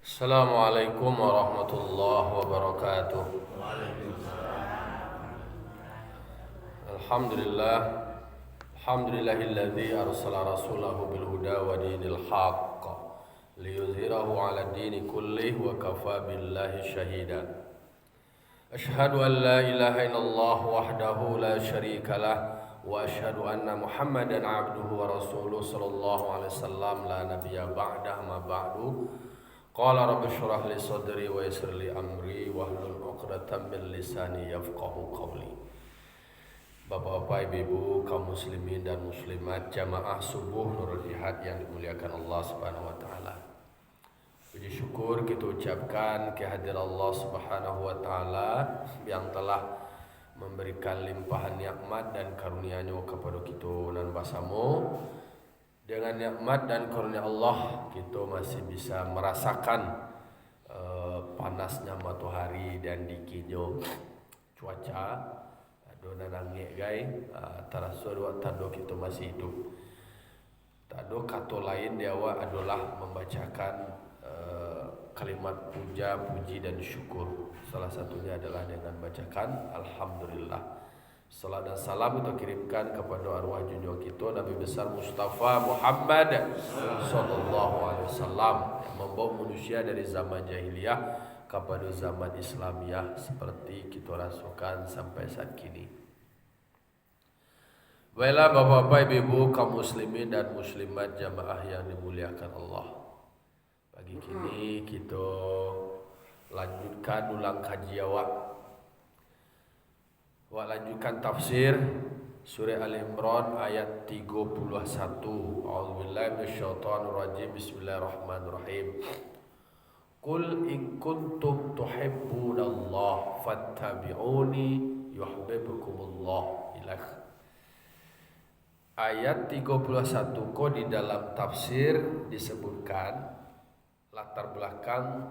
Assalamualaikum warahmatullahi wabarakatuh. Alhamdulillah. Alhamdulillahilladzi arsala rasulahu bil huda wa dinil haqq liyuzhirahu 'ala dini kullih wa kafa billahi shahida. Ashhadu an la ilaha illallah wahdahu la syarika lah wa ashhadu anna Muhammadan 'abduhu wa rasuluhu sallallahu alaihi wasallam la nabiyya ba'dah ma ba'du. Qala rabbi shrah li sadri wa yassir li amri wahlul 'uqdatam min lisani yafqahu qawli. Bapak-bapak, ibu-ibu, kaum muslimin dan muslimat jamaah subuh Nurul Jihad yang dimuliakan Allah Subhanahu wa taala. Puji syukur kita ucapkan kehadiran Allah Subhanahu wa taala yang telah memberikan limpahan nikmat dan karunia-Nya kepada kita dan basamu. Dengan nikmat dan karunia Allah kita masih bisa merasakan panasnya matahari dan dinginnya cuaca. Dona nangik gai terasa dua tado kita masih hidup. Tado kata lain dia adalah membacakan kalimat puja, puji dan syukur. Salah satunya adalah dengan bacakan alhamdulillah. Salam dan salam kita kirimkan kepada arwah junjungan kita Nabi besar Mustafa Muhammad sallallahu alaihi wasallam yang membawa manusia dari zaman jahiliyah kepada zaman Islamiyah seperti kita rasakan sampai saat kini. Baiklah bapak-bapak, ibu-ibu, kaum muslimin dan muslimat jamaah yang dimuliakan Allah. Pagi kini kita lanjutkan ulang kaji awak. Lanjutkan tafsir surah Al-Imran ayat 31. A'udzubillahi minasyaitonir rajim. Bismillahirrahmanirrahim. Qul in kuntum tuhibbunallaha fattabi'uni yuhibbukumullah. Ilah. Ayat 31 ko di dalam tafsir disebutkan latar belakang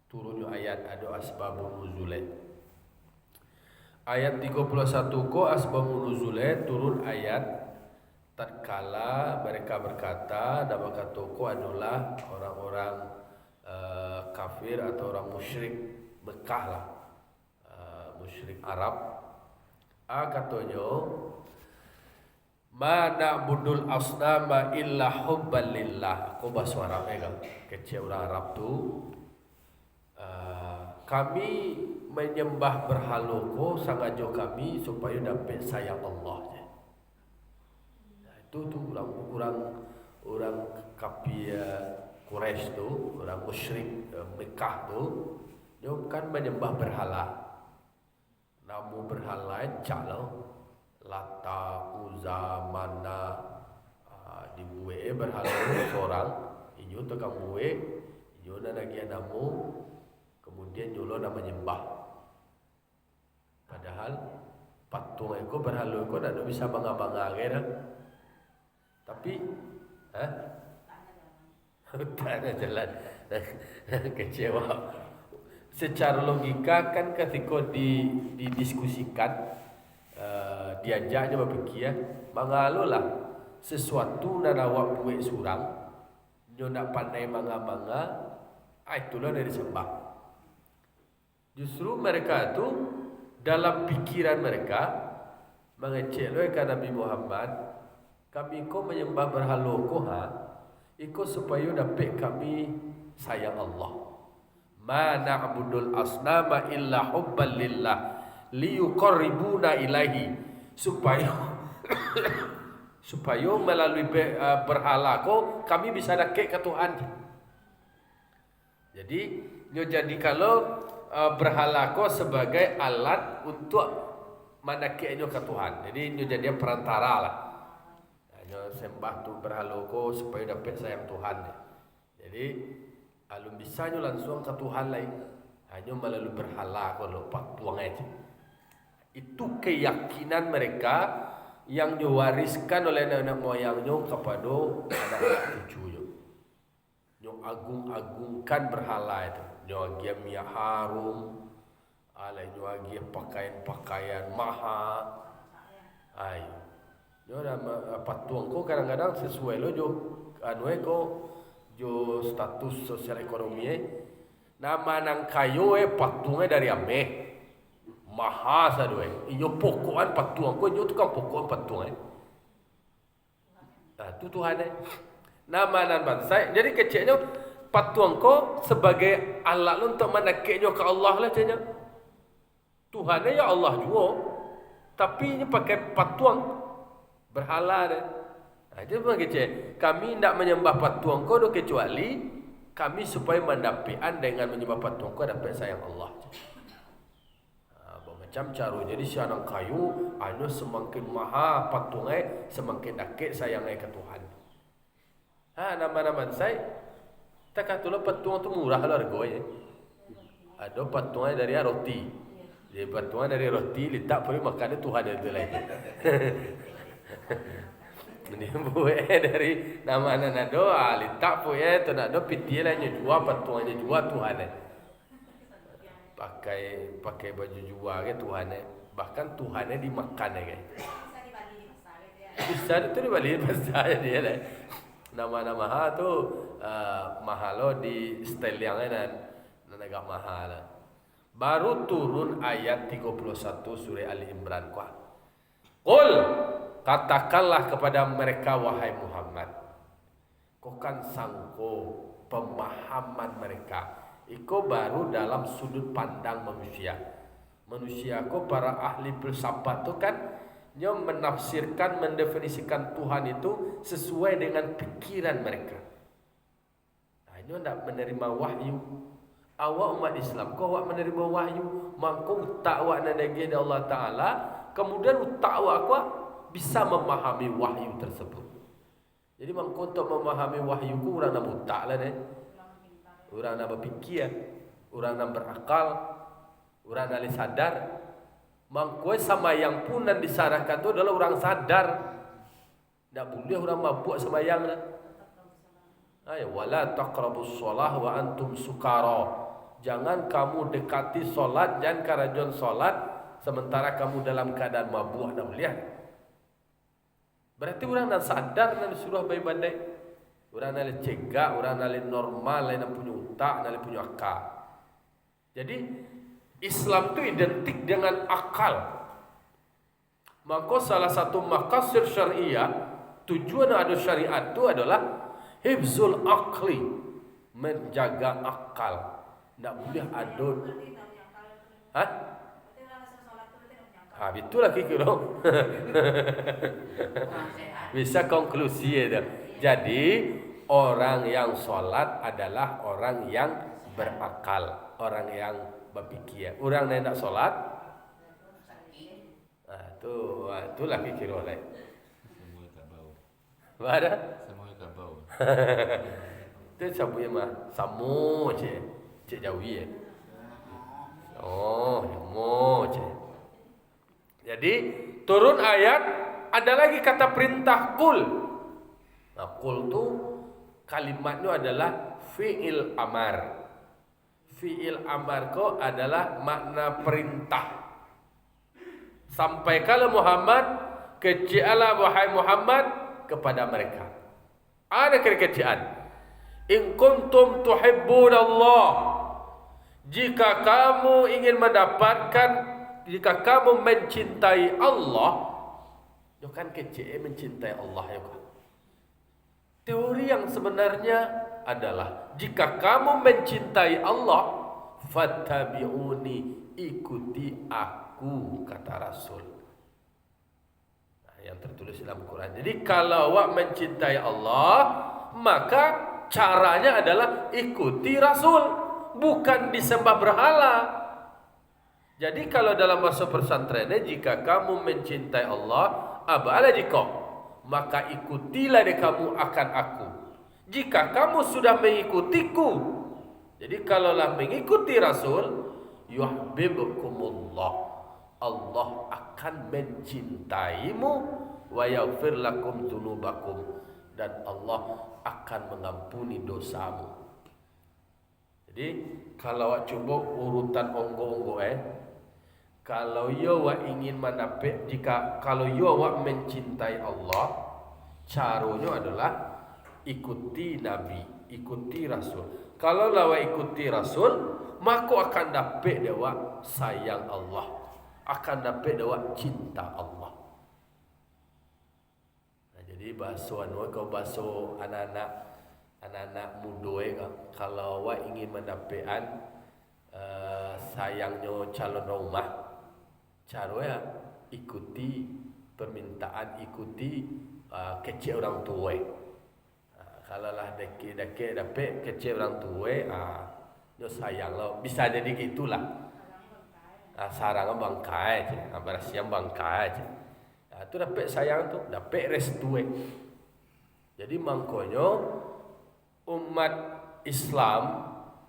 turunnya ayat ada asbabun nuzulnya. Ayat 31 ko asbabun nuzulnya turun ayat tatkala mereka berkata nama katoko adalah orang-orang kafir atau orang musyrik Mekah lah, musyrik Arab. Katanya ma na'budul asnama illa hubban lillah. Aku bahasa Arab kan. Kecil orang Arab tu kami menyembah berhala ko sengaja kami supaya dapat sayang Allah je. Nah, itu orang kafir Quraisy tu, orang musyrik Mekah tu, dia kan menyembah berhala. Namu berhala calo Lata, Uzza, Mana, dibuat berhala seorang, inyo tu kamu inyo na lagi namu, kemudian julo nama menyembah. Padahal patung itu berhala itu tidak bisa bangga-bangga kan. Tapi tak ada jalan. Kecewa. Secara logika kan ketika didiskusikan diajaknya berfikir mangalolah sesuatu nak awak buat surang nyo nak pandai bangga-bangga itulah dari sembah. Justru mereka itu dalam pikiran mereka mengecilkan Nabi Muhammad, kami ko menyembah berhala ko iko supaya dapat kami sayang Allah. Ma na'budul asnama illa hubban lillah liyuqarribuna ilaihi, supaya melalui berhala ko kami bisa dekat ke Tuhan. Jadi kalau berhala ko sebagai alat untuk mendekatnya ke Tuhan. Jadi dia jadi perantara lah. Hanya sembah tu berhala ko supaya dapat sayang Tuhan. Jadi alun bisanya langsung ke Tuhan lain. Hanya melalui berhala ko lo patuang aja. Itu keyakinan mereka yang diwariskan oleh nenek moyangnya kepada anak cucunya. Yang agung-agungkan berhala itu. Nyoagia minyak harum, nyoagia pakaian-pakaian mahal. Nyoda patung ko kadang-kadang sesuai lo jo ko jo status sosial ekonomi nama nang kayo patungnya dari ame maha sadue iyo pokokan patung ko iyo tukang pokokan patung nah itu Tuhan nama nan bangsa jadi kecilnya patung ko sebagai alat untuk menakiknya ke Allah lah cenya Tuhannya ya Allah juga tapi ini pakai patung berhala deh. Nah, itu begitu. Kami tidak menyembah patung ko kecuali kami supaya mendapian dengan menyembah patung ko dapat sayang Allah. Macam cara jadi si anak kayu anu semakin maha patungnya semakin dekat sayangnya ke Tuhan. Nama-nama saya tak katalah patung itu murah lah harganya. Ada patungnya dari roti. Jadi patungnya dari roti letak pergi makan Tuhan itu lagi. Ini buat dari nama anak doa letak punya tu nak do piti lah jua patungnya jua Tuhan pakai baju jua ke Tuhan bahkan Tuhannya dimakan kan bisa itu dibalik pasal dia lah nama-nama tu mahalo di style yang lain agak mahal baru turun ayat 31 surah Ali Imran Qul katakanlah kepada mereka wahai Muhammad kau kan sangko pemahaman mereka iko baru dalam sudut pandang manusia ko para ahli filsafat tu kan dia menafsirkan mendefinisikan Tuhan itu sesuai dengan pikiran mereka nah ini tidak menerima wahyu awak umat Islam kau awak menerima wahyu maka tak awak nadagi dari Allah Ta'ala kemudian tak awak bisa memahami wahyu tersebut. Jadi mangko untuk memahami wahyu ku urang nak buta lah deh. Urang nak berfikir, urang nak berakal, urang nak sadar. Mangko sama yang pun dan disarankan itu adalah orang sadar. Tak boleh orang mabuk sembahyang dah. Ayo wala taqrabus shalah wa antum sukara. Jangan kamu dekati solat, jangan karajon solat sementara kamu dalam keadaan mabuk dan melihat. Berarti orang nak sadar nak disuruh beribadah. Orang nak cegah, orang nak normal, nak punya utak, nak punya akal. Jadi Islam itu identik dengan akal. Maka salah satu maqasid syariah, tujuan ada syariat itu adalah hifzul akli, menjaga akal. Tak boleh ada. Hah? Itulah kira. Bisa konklusi itu. Jadi orang yang sholat adalah orang yang berakal, orang yang berfikir. Orang yang tak sholat, itulah kira lain. Semua kabau. Ada? Semua kabau. Itu sabunya mah samu cik jawi ya. Oh, mo cik. Jadi turun ayat ada lagi kata perintah kul. Nah, kul tu kalimatnya adalah fi'il amar. Fi'il amar ko adalah makna perintah. Sampaikanlah Muhammad kecialah wahai Muhammad kepada mereka. Ada kekecian. In kuntum tuhibbunallah. Jika kamu ingin mendapatkan jika kamu mencintai Allah, yo kan kecil mencintai Allah ya kan. Teori yang sebenarnya adalah jika kamu mencintai Allah, fattabi'uni, ikuti aku kata Rasul. Nah, yang tertulis dalam Quran. Jadi kalau awak mencintai Allah, maka caranya adalah ikuti Rasul, bukan disembah berhala. Jadi kalau dalam bahasa pesantrennya jika kamu mencintai Allah, aba'ala jika maka ikutilah dia kamu akan aku. Jika kamu sudah mengikutiku, jadi kalaulah mengikuti Rasul, yuhibbukumullah, Allah akan mencintaimu, wa yaghfir lakum dzunubakum, dan Allah akan mengampuni dosamu. Jadi kalau awak cuba urutan onggo-onggo kalau yo awak ingin mendapat, kalau yo awak mencintai Allah, caranya adalah ikuti Nabi. ikuti Rasul. Kalau lawa ikuti Rasul, maka akan dapat dewa sayang Allah, akan dapat dewa cinta Allah. Nah, jadi bahasa kau bahasa anak-anak muda kalau awak ingin mendapatkan sayangnya calon rumah, cara ikuti permintaan, ikuti kecil orang tua. Kalau lah dek dapat kecil orang tua, nyo sayang lo. Bisa jadi gitulah. Sarang bangkai je, berasiam bangkai je. Tu dapat sayang tu, dapat restu. Jadi mangkonyo umat Islam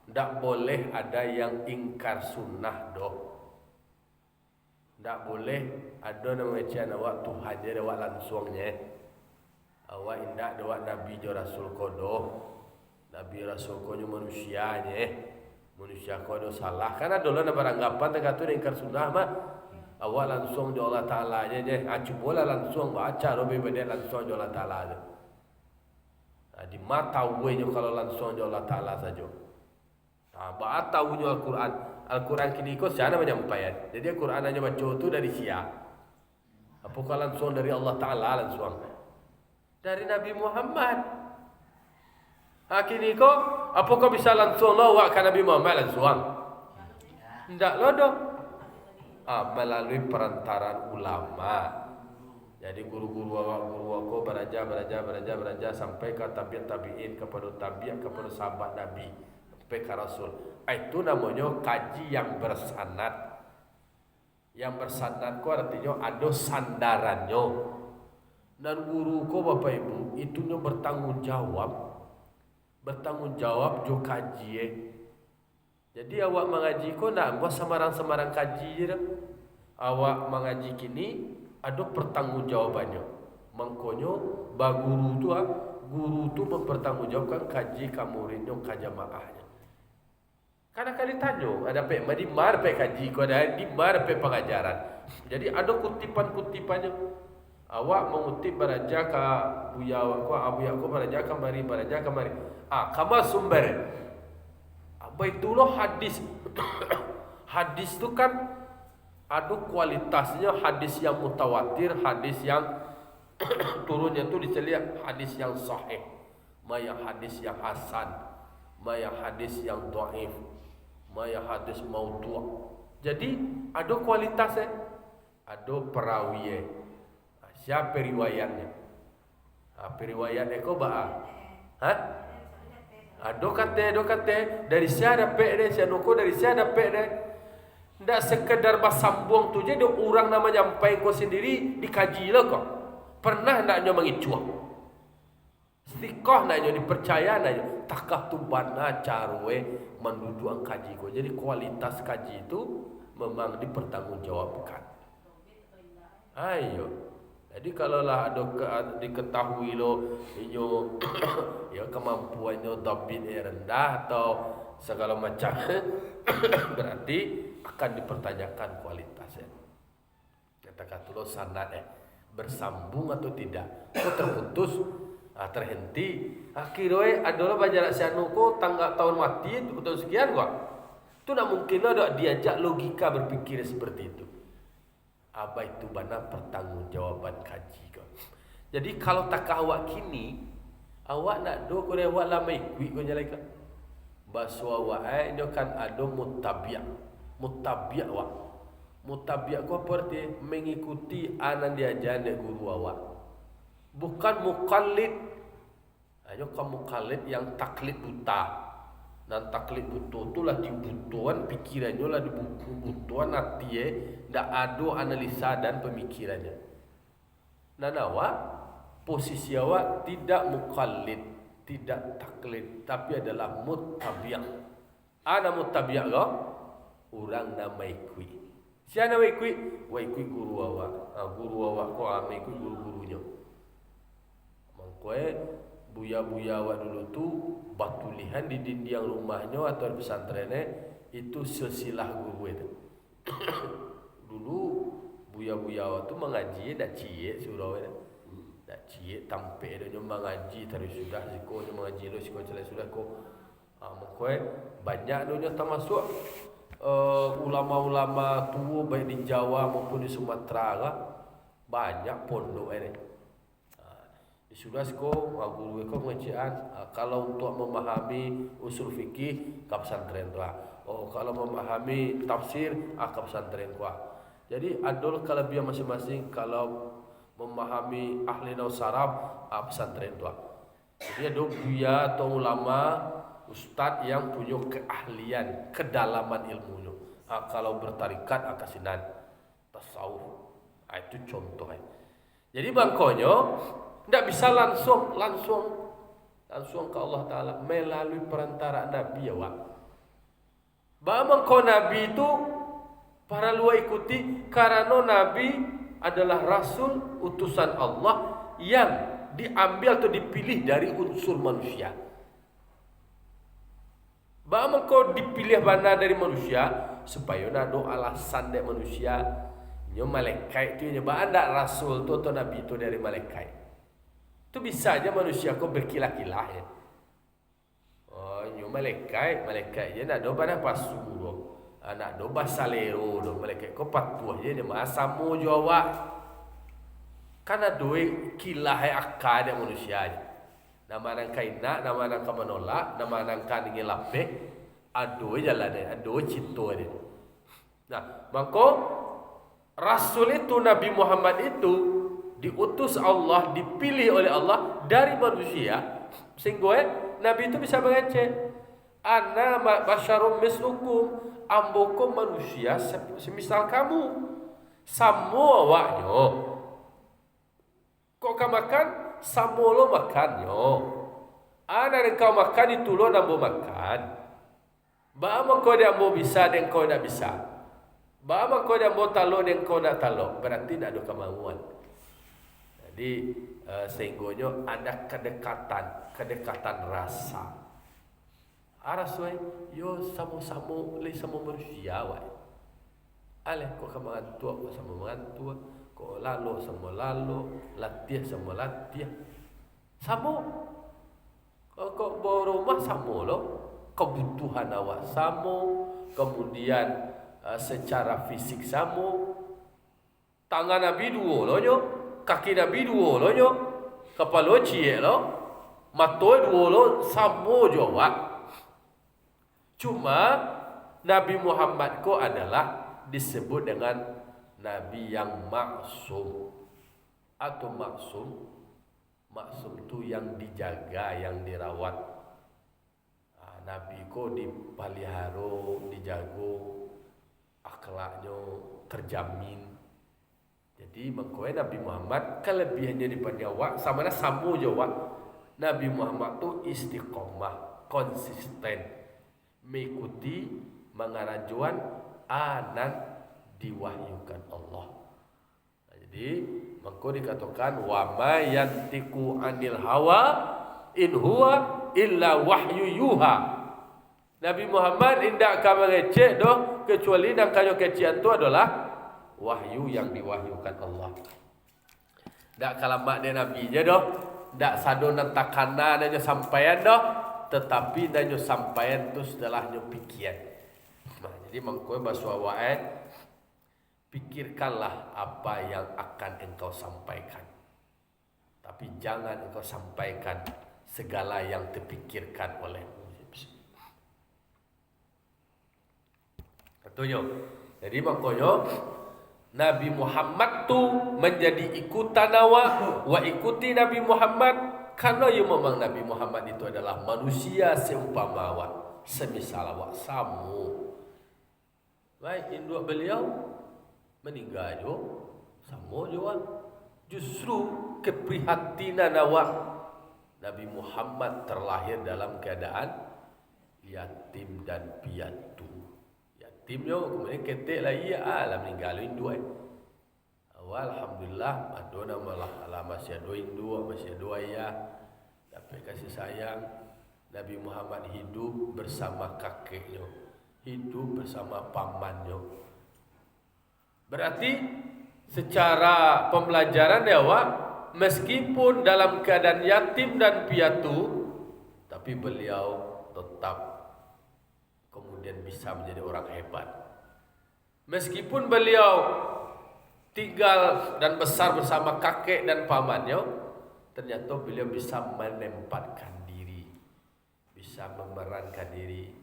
tak boleh ada yang ingkar sunnah doh. Tak boleh ada namanya awak Tuhan je awak langsungnya. Awak indak awak Nabi jo Rasul kodoh. Nabi Rasul kodoh manusianya. Manusia kodoh salah. Karena dulu ada beranggapan terkata ingkar sunnah mah awak langsung jo Allah Taala aja je. Cuba langsung baca lebih bedek langsung jo Allah Taala aja. Di mata uwenyo kalau langsung jo Allah Taala saja. Bah tahunya Al-Quran. Al-Quran kini kau siapa menyampaikan. Jadi Al-Quran hanya baca itu dari siapa? Apakah langsung dari Allah Ta'ala langsung? Dari Nabi Muhammad. Kini kau apakah bisa langsung lawak ke Nabi Muhammad langsung? Tidak lodoh. Melalui perantaraan ulama. Jadi guru-guru aku belajar sampai ke tabi'in kepada tabi'in kepada sahabat Nabi. Sampai Rasul. Itu namanya kaji yang bersanad. Yang bersanad ku artinya ada sandarannya. Dan guru ku Bapak Ibu itunya bertanggung jawab. Bertanggung jawab jo kaji. Jadi awak mengaji ku nak buat semarang-semarang kaji je dah. Awak mengaji kini ada pertanggungjawabannya. Mangkonyo ba guru tu mempertanggungjawabkan kaji ka muridnya ka jamaahnya. Karena kali tanya, ada pe di mar pe kaji, ko ada di mar pe pengajaran. Jadi ada kutipan-kutipannya. Awak mengutip baraja ka buya ko abuya ko baraja kamari. Kama sumber. Apa itulah hadis. Hadis itu kan ada kualitasnya, hadis yang mutawatir, hadis yang turunnya itu diceliak hadis yang sahih, maya hadis yang hasan, maya hadis yang dhaif, maya hadis maudhu'. Jadi ada kualitasnya, ada perawiye. Siapa riwayatnya? Periwayatnya kau ba? Ada kata dari siapa dapat dia, siapa dari siapa dapat dia. Tidak sekedar bersambung tu je, dia orang nama nyampai kau sendiri dikaji lah kau. Pernah naknya mengicuah. Istiqah naknya dipercaya naknya. Takah tu bana carwe menduduk kaji ko. Jadi kualitas kaji itu memang dipertanggungjawabkan. Ayo. Jadi kalaulah ada diketahui lo inyo ya kemampuannya dabit rendah atau segala macam berarti akan dipertanyakan kualitasnya. Kata-kata lo sanad bersambung atau tidak. Kau terputus, terhenti. Akhirnya adalah bajarak sianu ko tanggal tahun mati tahun sekian gua. Itu nak mungkin lo ada diajak logika berpikir seperti itu. Apa itu benar pertanggungjawaban kaji kau. Jadi kalau tak awak kini, awak nak do kau awak lama ikut kau nyalakan. Bahasa awak ini kan ada mutabiak. Mutabiak awak. Mutabiak kau berarti mengikuti anan diajar dari guru awak. Bukan mukallid. Hanya kamu mukallid yang taklid buta. Dan taklid buta itulah dibutuhan pikirannya lah dibutuhan hatinya. Tak ada analisa dan pemikirannya. Dan awak posisi awak tidak mukallid, tidak taklid, tapi adalah mutabiak. Ana mutabiak kau? Orang nama ikut. Siapa nama ikut? Wa ikut guru awak. Guru awak kau ama ikut guru-gurunya. Mangkoe buya-buya awak dulu tu batulihan di dinding rumahnya atau pesantrennya itu sesilah guru itu. Dulu buya-buya awak tu mengaji dak cie surau itu. dak cie tampe do mengaji terus sudah siko mengaji lo siko celai sudah ko mengkoe banyak do termasuk ulama-ulama tua baik di Jawa maupun di Sumatera banyak pondok ini. Di sudah siko guru ko pengajian kalau untuk memahami usul fikih ke pesantren tu. Oh kalau memahami tafsir ke pesantren ku. Jadi ada kelebihan masing-masing kalau memahami ahli nahwu saraf pesantren tu. Jadi ada buya atau ulama ustaz yang punya keahlian, kedalaman ilmunya. Kalau bertarikat kasinan tasawuf. Itu contoh. Jadi bangkonyo ndak bisa langsung ke Allah Taala melalui perantara Nabi ya. Bagaimana kau Nabi itu para luar ikuti karena Nabi adalah Rasul utusan Allah yang diambil atau dipilih dari unsur manusia. Bagaimana kau dipilih mana dari manusia supaya ada alasan dari manusia. Nyo malaikat itu nyo ada Rasul itu atau Nabi itu dari malaikat. Itu bisa aja manusia kau berkilah-kilah ya. Oh nyo malaikat je nak do pada pasu. Anak do basalero do malaikat ko patuh je dia masamu jawab karena doi kilah akad manusia je nama nang kaina nama nang kamanolak nama nang kan ngelape ado jalan dia ado cinta dia. Nah maka Rasul itu Nabi Muhammad itu diutus Allah, dipilih oleh Allah dari manusia sehingga Nabi itu bisa mengecek ana basyarum mislukum ambokum manusia semisal kamu semua waknyo kok kau makan semua lo makannya ana yang kau makan itu lo nambo makan bagaimana kau dia mau bisa dan kau tidak bisa bagaimana kau dia mau talo dan kau tidak talo berarti tidak ada kemauan. Jadi sehingga ada kedekatan rasa. Arasoi yo sama-sama le sama manusia wai. Ale ko kamantua ko sama mantua, ko lalo sama lalo, latih sama latih. Sama. Kok rumah sama lo, kebutuhan awak sama, kemudian secara fisik sama. Tangan Nabi dua lo nyo, kaki Nabi dua lo nyo, kepala cie lo, mata dua lo sama jo wak. Cuma Nabi Muhammad ko adalah disebut dengan Nabi yang maksum atau maksum itu yang dijaga, yang dirawat. Nabi ko dipelihara, dijaga, akhlaknya terjamin. Jadi mengkoe Nabi Muhammad kelebihannya daripada awak sama samu jawab. Nabi Muhammad tu istiqomah, konsisten. Mengikuti mengarajuan anan diwahyukan Allah. Jadi maka dikatakan wa ma yantiqu anil hawa in huwa illa wahyu yuha. Nabi Muhammad indak ka mengecek doh kecuali nang kayo kecian tu adalah wahyu yang diwahyukan Allah. Dak kalamak de nabi je doh, dak sado nang takana nanya sampaian doh. Tetapi danyo sampaian tu setelahnya pikiran. Nah, jadi mengkoe bahasa wae pikirkanlah apa yang akan engkau sampaikan. Tapi jangan engkau sampaikan segala yang terpikirkan olehmu. Betul. Jadi makanya Nabi Muhammad tu menjadi ikutan awak wa ikuti Nabi Muhammad. Karena yang memang Nabi Muhammad itu adalah manusia seumpama awak, semisal awak samu. Baik induk beliau meninggal jo, sama jo. Justru keprihatinan awak Nabi Muhammad terlahir dalam keadaan yatim dan piatu. Yatim jo kemudian ketik lah iya meninggal induk. Alhamdulillah adona malah masih ada induk, masih ada ayah. Tapi kasih sayang Nabi Muhammad hidup bersama kakeknya, hidup bersama pamannya. Berarti secara pembelajaran ya Wak, meskipun dalam keadaan yatim dan piatu, tapi beliau tetap kemudian bisa menjadi orang hebat. Meskipun beliau tinggal dan besar bersama kakek dan pamannya, ternyata beliau bisa menempatkan diri, bisa memerankan diri.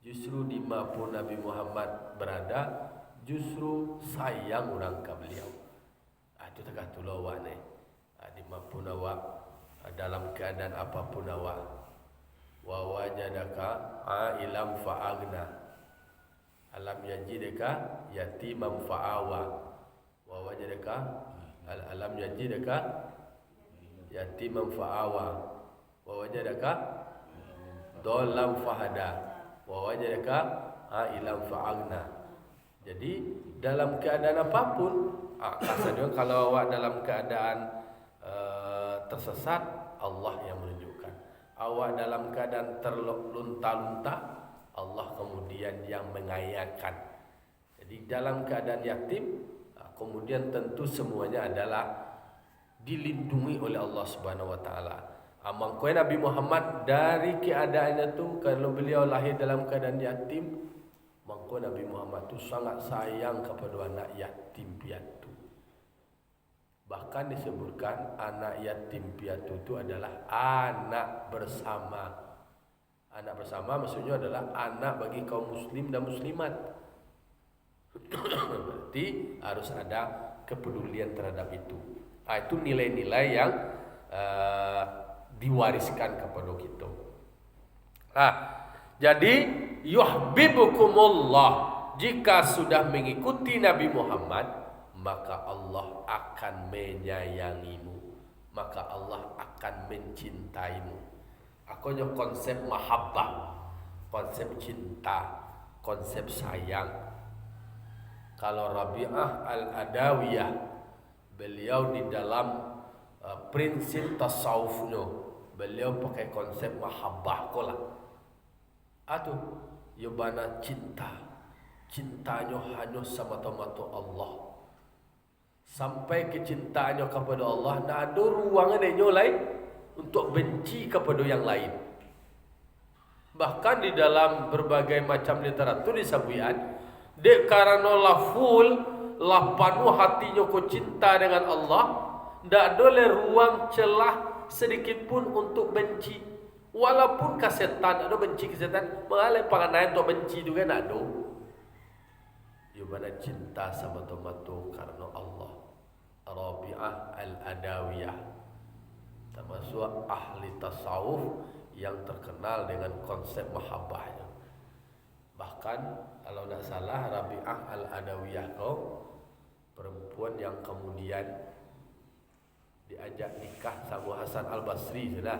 Justru di mana Nabi Muhammad berada, justru sayang orang ke beliau. Itu tegak tulah awak ni. Di mana awak dalam keadaan apapun awak, wa wajadaka ailam fa'agna, alam yajidaka yatimam fa'awa, wa wajadaka alam yajidaka yatimam fa'awa, wa wajadaka dolam fahada, wa wajadaka ailam fa'agna. Jadi dalam keadaan apapun, kasarnya kalau awak dalam keadaan tersesat, Allah yang menunjukkan. Awak dalam keadaan terlunta-lunta, Allah kemudian yang mengayakan. Jadi dalam keadaan yatim, kemudian tentu semuanya adalah dilindungi oleh Allah Subhanahu wa taala. Mangkoi Nabi Muhammad dari keadaannya tu, kalau beliau lahir dalam keadaan yatim, mangkoi Nabi Muhammad tu sangat sayang kepada anak yatim piatu. Bahkan disebutkan anak yatim piatu itu adalah anak bersama. Anak bersama maksudnya adalah anak bagi kaum muslim dan muslimat. Berarti harus ada kepedulian terhadap itu. Itu nilai-nilai yang diwariskan kepada kita. Jadi yuhibbukumullah, jika sudah mengikuti Nabi Muhammad, maka Allah akan menyayangimu, maka Allah akan mencintaimu. Akhirnya konsep mahabbah, konsep cinta, konsep sayang. Kalau Rabi'ah al-Adawiyah, beliau di dalam prinsip tasawufnya, beliau pakai konsep mahabbah kola. Yobana cinta, cintanya hanya semata-mata Allah. Sampai kecintaannya kepada Allah, tidak ada ruangan yang lain untuk benci kepada yang lain. Bahkan di dalam berbagai macam literatur disebutkan, dek karena lah full, lah penuh hatinya kau cinta dengan Allah, tidak ada ruang celah sedikit pun untuk benci. Walaupun kesetan, ada benci kesetan, mengalih panganan untuk benci juga tidak ada. Mana cinta semata-mata karena Allah. Rabi'ah al-Adawiyah, termasuk ahli tasawuf yang terkenal dengan konsep mahabbahnya. Bahkan kalau tidak salah, Rabi'ah al-Adawiyah perempuan yang kemudian diajak nikah sama Hasan al-Basri sudah.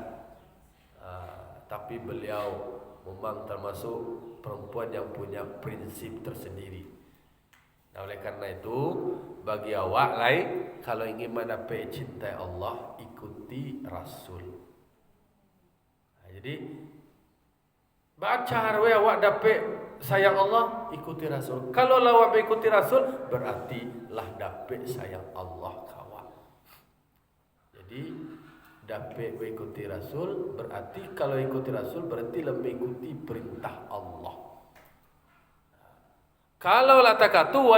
Tapi beliau memang termasuk perempuan yang punya prinsip tersendiri. Nah, oleh karena itu, bagi awak lain, kalau ingin mendapat cinta Allah, ikuti Rasul. Jadi baca harwe awak dapat sayang Allah, ikuti Rasul. Kalau awak ikuti Rasul, berarti lah dapat sayang Allah kawan. Jadi dapat ikuti Rasul, berarti kalau ikuti Rasul berarti lebih ikuti perintah Allah. Kalau latakatu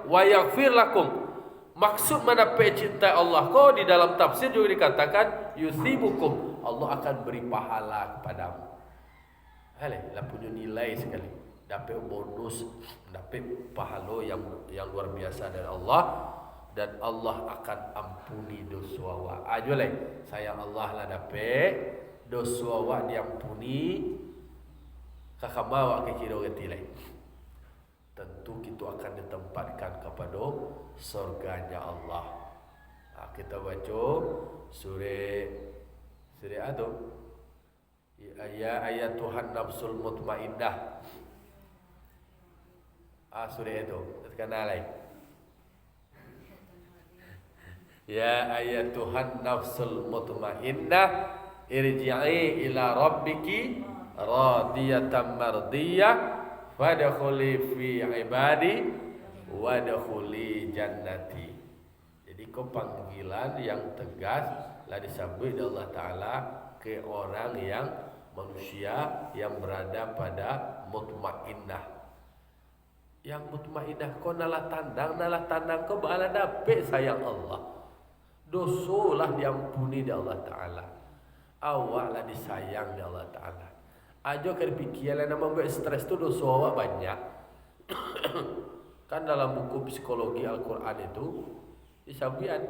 wa yaghfir lakum, maksud mendapat cinta Allah kau di dalam tafsir juga dikatakan yusibukum, Allah akan beri pahala kepadamu. Lah punya nilai sekali, dapat bonus, dapat pahala yang luar biasa dari Allah, dan Allah akan ampuni dosa awak. Ajole sayang Allah lah dapat dosa awak diampuni, kakama awak kira getilai. Tentu kita akan ditempatkan kepada surganya Allah. Kita baca surah itu, ya ayat Tuhan nafsul mutmainnah. Surah itu terkenal lagi. Ya ayat Tuhan nafsul mutmainnah, irji'i ila rabbiki radiyatan mardiyah, fadkhuli fi ibadi wadkhuli jannati. Jadi Iko panggilan yang tegas lah disambut oleh Allah Ta'ala ke orang yang manusia yang berada pada mutmainnah. Yang mutmainnah kau nalah tandang kau bala dapet sayang Allah. Dosolah diampuni di Allah Ta'ala. Awaklah disayang di Allah Ta'ala. Ajo kepikiran nama buat stres tu dosa awak banyak. Kan dalam buku psikologi Al-Quran itu disabian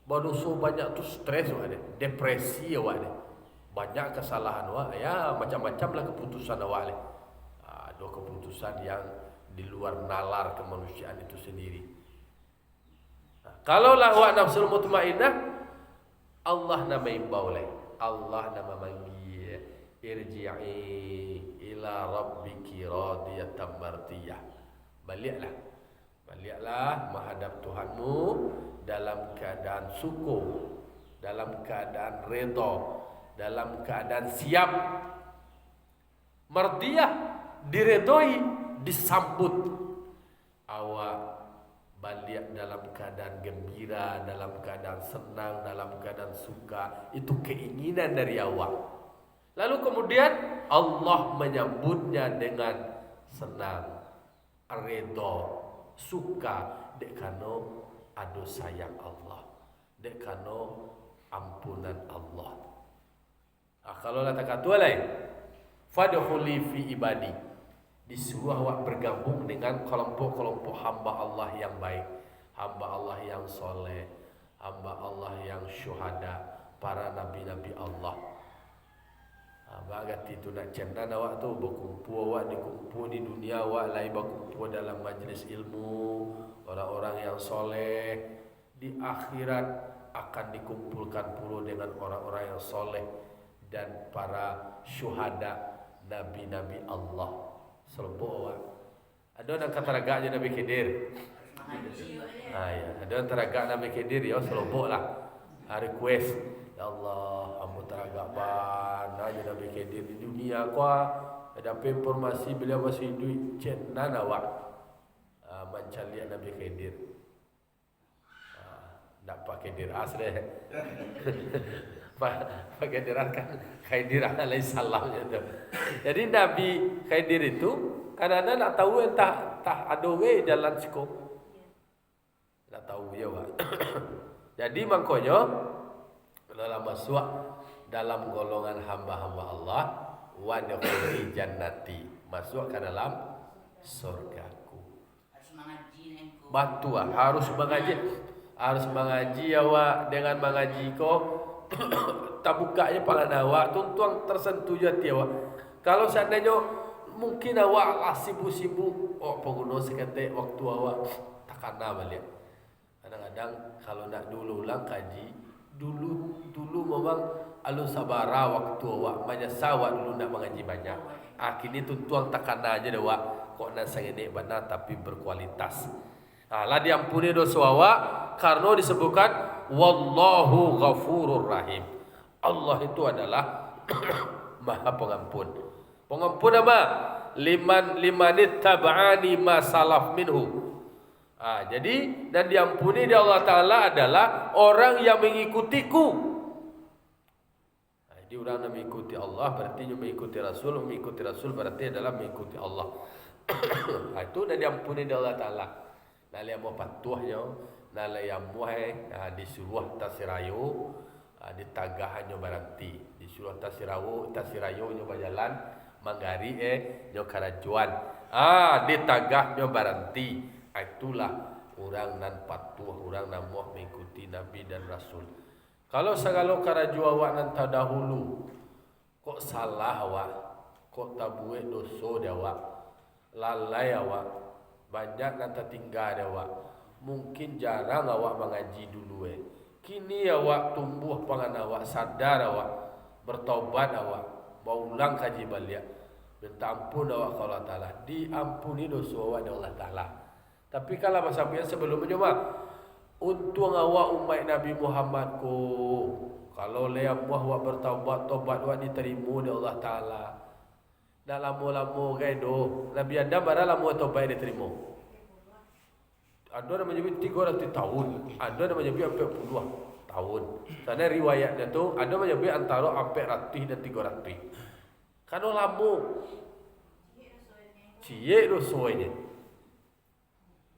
bahwa dosa banyak tu stres awak ada, depresi awak ada, banyak kesalahan awak, ya macam-macam lah keputusan awak ada. Ada keputusan yang di luar nalar kemanusiaan itu sendiri. Kalau lah awak nafsul mutmainnah, Allah nama imbau leh, Allah nama manggil, irji'i ila rabbiki radiyatan mardiyah. Baliklah menghadap Tuhanmu dalam keadaan syukur, dalam keadaan redha, dalam keadaan siap. Mardiyah, diredoi, disambut. Awak balik dalam keadaan gembira, dalam keadaan senang, dalam keadaan suka. Itu keinginan dari awak. Lalu kemudian Allah menyambutnya dengan senang, redha, suka, dek kano ado sayang Allah, dek kano ampunan Allah. Kalau lah tak kata lain, fadkhuli fi ibadi, disuruh awak bergabung dengan kelompok-kelompok hamba Allah yang baik, hamba Allah yang soleh, hamba Allah yang syuhada, para nabi-nabi Allah. Bagat itu nak cendan awak tu berkumpul, awak dikumpul di dunia, awak lain berkumpul dalam majlis ilmu, orang-orang yang soleh. Di akhirat akan dikumpulkan pula dengan orang-orang yang soleh dan para syuhada, nabi-nabi Allah. Selebuk awak. Ada orang kata ragaknya Nabi Khidir. Ya. Ada orang teragak Nabi Khidir, ya selebuk lah. Request, ya Allah, amu teragak ban aja Nabi Khidir di dunia kuah. Ada informasi beliau masih hidup, cenan awak mencari Nabi Khidir. Tak pakai diras deh. Pakai diras kan Khidir alaihissalam gitu. Jadi Nabi Khidir itu kadang-kadang nak tahu entah ada we jalan siko. Tak tahu ya Pak. Jadi makanya dalam masuk dalam golongan hamba-hamba Allah, wa dakhuli jannati, masuk ke dalam surgaku. Batu harus mengaji awak. Dengan mengaji kau tak bukanya pangan awak, tuntuang tersentuh hati awak. Kalau seandainya mungkin awak lah sibuk-sibuk, pengguna seketik waktu awak tak kena balik. Kadang-kadang kalau nak dulu ulang kaji, dulu memang alun sabara waktu awak menyesal awak dulu nak mengaji banyak. Kini tuntuang tak kena aja dah awak. Kok nak sangat benar tapi berkualitas. Lah diampuni dosa awak karena disebutkan wallahu ghafurur rahim. Allah itu adalah Maha Pengampun. Pengampun apa? Liman ittaba'ani ma salaf minhu. Jadi dan diampuni di Allah Ta'ala adalah orang yang mengikutiku. Jadi orang yang mengikuti Allah berarti mengikuti Rasul berarti adalah mengikuti Allah. Itu dan diampuni di Allah Ta'ala. Nalai mau patuhnya, nalai yang muai disuruh tasirayu, ditagahannya berhenti, disuruh tasirayu nyo berjalan, manggari nyo karajuan, ditagahnya berhenti. Itulah orang nan patuh, orang nan mau mengikuti Nabi dan Rasul. Kalau segala karajuan awak nan terdahulu, kok salah awak, kok tabuet dosa dia awak, lalai awak, banyak nan tertinggal dia awak. Mungkin jarang awak mengaji dulu Kini awak tumbuh pangan awak, sadar awak, bertobat awak, berulang kaji balik, minta ampun awak kepada Allah Ta'ala, diampuni dosa awak oleh Allah Ta'ala. Tapi kalau masa sebelumnya untung awak umat Nabi Muhammad ko, kalau leam awak bertaubat, tobat awak diterima oleh Allah Ta'ala. Dah lama-lama gaya do Nabi Adam pada lama tobat diterima. Ada yang menyebut 300 tahun, ada yang menyebut sampai puluhan tahun. Karena riwayatnya tu ada menyebut antara sampai 100 dan 300. Karena lama. Cie dosonya.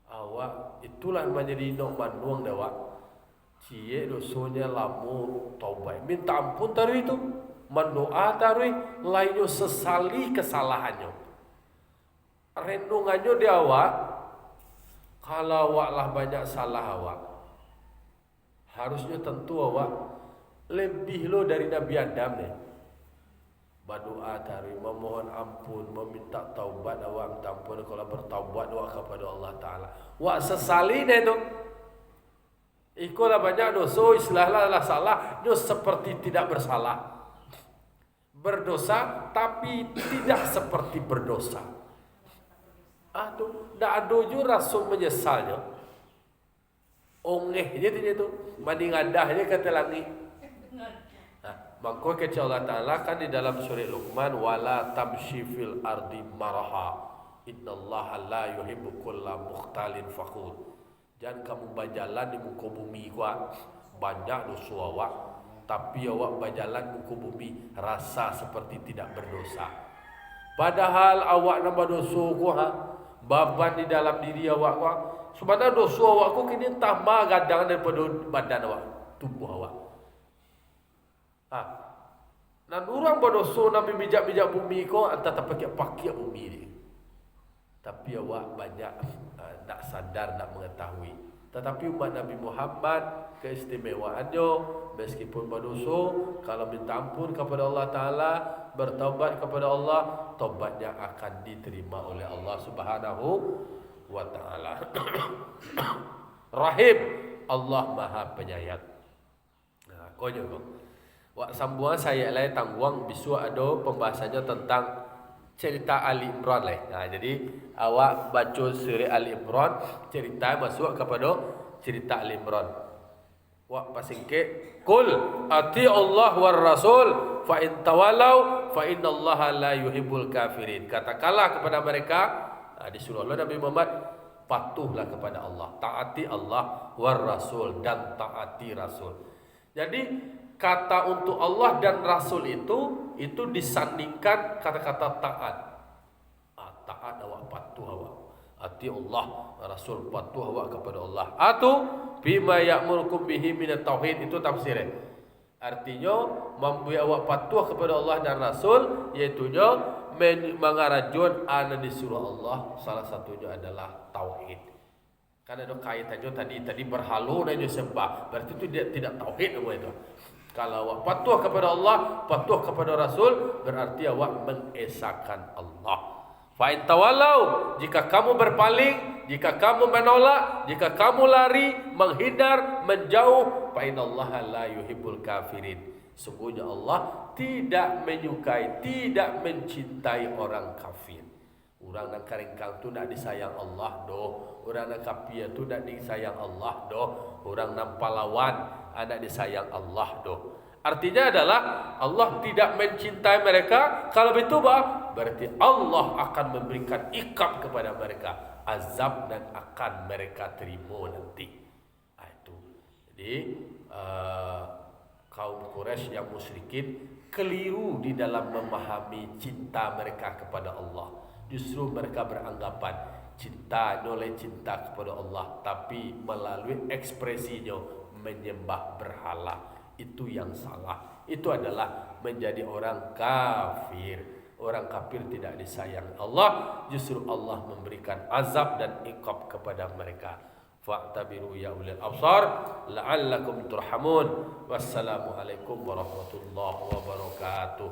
Awak itulah menjadi nok manuang dah awak. Cie dosonya lama taubat. Minta ampun taruh itu. Mendoa taruh lainnya sesali kesalahannya. Renungannya dia awak. Kalau awak lah banyak salah awak, harusnya tentu awak lebih lo dari Nabi Adam ni. Berdoa taruh, memohon ampun, meminta taubat awak, minta ampun kalau bertaubat awak kepada Allah Ta'ala. Awak sesali dia tu. Ikulah banyak dosa, istilahlah lah salah, dia seperti tidak bersalah. Berdosa tapi tidak seperti berdosa. Tak ada juga rasul menyesalnya. Ongeh je tu. Mandi ngadah je kata langit. Maka kata Allah Ta'ala kan di dalam surah Luqman, wala tamshi fil ardi maraha innallaha la yuhibbu kulla mukhtalin fakhur. Jangan kamu berjalan di muka bumi kuat banyak dosa awak, tapi awak berjalan muka bumi rasa seperti tidak berdosa. Padahal awak nambah dosa kuat, baban di dalam diri awak kuat. Sebenarnya dosa awak ku kini tambah gadang daripada badan awak, tubuh awak. Dan orang berdosa nak bijak-bijak bumi ko antara tak pakai bumi ni. Tapi awak banyak nak sadar, nak mengetahui. Tetapi umat Nabi Muhammad keistimewaannya meskipun berdosa, kalau minta ampun kepada Allah Ta'ala, bertaubat kepada Allah, taubatnya akan diterima oleh Allah Subhanahu wa Ta'ala. Rahim, Allah Maha Penyayang. Kau juga. Wak sambungan saya lain tangguang bisu ada pembahasannya tentang cerita Ali Imran lah. Jadi awak baca surah Ali Imran, cerita masuk kepada cerita Ali Imran. Wak pasingke kul ati Allah war rasul fa in tawalau fa innallaha la yuhibbul kafirin. Katakanlah kepada mereka, disuruh Allah Nabi Muhammad, patuhlah kepada Allah, taati Allah war rasul dan taati rasul. Jadi kata untuk Allah dan Rasul itu disandingkan kata-kata taat. Taat awak, patuh awak. Ati Allah, Rasul patuh awak kepada Allah. Atau bima ya'murukum bihi minat tauhid, itu tafsirnya. Artinya membuat awak patuh kepada Allah dan Rasul, iaitunya mengarajun ana disuruh Allah, salah satunya adalah tauhid. Kan ada kaitannya tadi berhalu dan sembah. Berarti itu dia tidak tauhid semua itu. Kalau awak patuh kepada Allah, patuh kepada Rasul, berarti awak mengesahkan Allah. Fa in tawalau, jika kamu berpaling, jika kamu menolak, jika kamu lari, menghindar, menjauh, fa innallaha la yuhibbul kafirin. Sungguhnya Allah tidak menyukai, tidak mencintai orang kafir. Orang nak keringkang tu nak disayang Allah doh. Orang nak kafir tu nak disayang Allah doh. Orang nak pahlawan anak disayang Allah doh. Artinya adalah Allah tidak mencintai mereka. Kalau begitu berarti Allah akan memberikan iqab kepada mereka, azab, dan akan mereka terima nanti. Itu. Jadi kaum Quraisy yang musyrikin keliru di dalam memahami cinta mereka kepada Allah. Justru mereka beranggapan cinta oleh cinta kepada Allah, tapi melalui ekspresinya menyembah berhala. Itu yang salah. Itu adalah menjadi orang kafir. Orang kafir tidak disayang Allah, justru Allah memberikan azab dan iqab kepada mereka. Fa'tabiru ya ulil absar la'allakum turhamun. Wassalamualaikum warahmatullahi wabarakatuh.